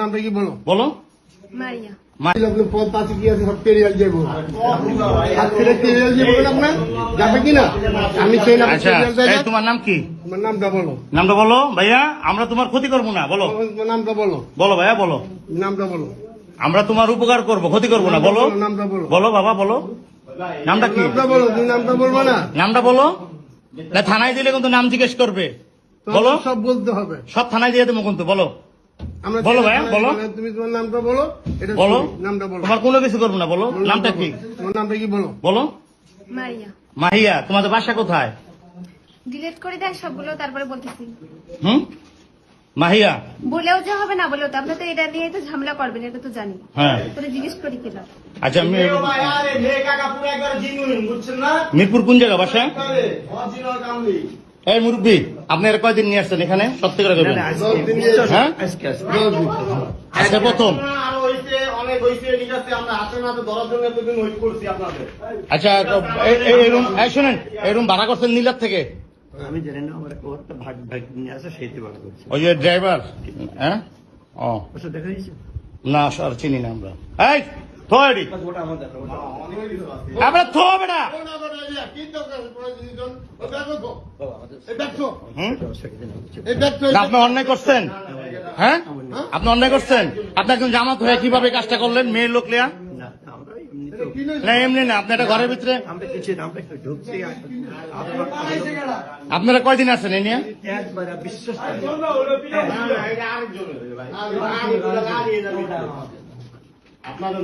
নামটা কি বলো? বলো। মারিয়া। আপনি পদ পাশে কি আছে সব কেরিয়াল যাবো কেরিয়াল যাবো আপনার যাবে কিনা আমি সেই নাম। আচ্ছা এই তোমার নাম কি? তোমার নামটা বলো। নামটা বলো ভাইয়া, আমরা তোমার ক্ষতি করবো না। বলো তোমার নামটা বলো। বলো ভাইয়া বলো। নামটা বলো। আমরা তোমার উপকার করবো, ক্ষতি করবো না। বলো নামটা বলো। বলো বাবা বলো। নামটা কি? নামটা বলো। তুমি নামটা বলবো না? নামটা বলো না, থানায় দিলে কিন্তু নাম জিজ্ঞেস করবে। বলো। সব বলতে হবে। সব থানায় দিয়ে দেবো কিন্তু। বলো আমরা বলো ভাইয়া, বলো। তুমি তোমার নামটা বলো। এটা বলো। নামটা বলো। তোমার কোনো কিছু করবো না। বলো নামটা কি? তোমার নামটা কি বলো? বলো। মারিয়া। মাহিয়া, তোমাদের বাসা কোথায়? ডিলিট করে দেন সবগুলো, তারপরে বলতেছি। মাহিয়া। বলেও যে হবে না বলেও তো, আপনার তো এটা নিয়ে তো ঝামেলা করবেন, এটা তো জানি। হ্যাঁ তোরে জিজ্ঞেস করি কিনা। আচ্ছা মিরপুর কোন জায়গা বাসা? এই মুরব্বী, আপনি এর কয়দিন নিয়ে আসছেন এখানে? সত্যি করে বলবেন। হ্যাঁ আজকে প্রথম। আচ্ছা শোনেন, এই রুম ভাড়া করছেন নীলার থেকে? আমি জানি না, আমার একটা ভাগ ভাগ নিয়ে আসে সেইতে ভাড়া করছি। ওই যে ড্রাইভার। হ্যাঁ ও ওটা দেখা দিয়েছে না স্যার, চিনি না আমরা। এই থোড়ি আমরা থো বেটা। আপনি অন্যায় করছেন। হ্যাঁ আপনি অন্যায় করছেন। আপনি একজন জামাত হয়ে কিভাবে কাজটা করলেন? মেয়ের লোক লিয়া না, আমরা এমনিতে না, এমনি না। আপনি একটা ঘরের ভিতরে আমরা কিছু না, আমরা একটু ঢুকছি। আপনারা কয়দিন আছেন এই নিয়ে? একবার বিশ্বাস আপনাদের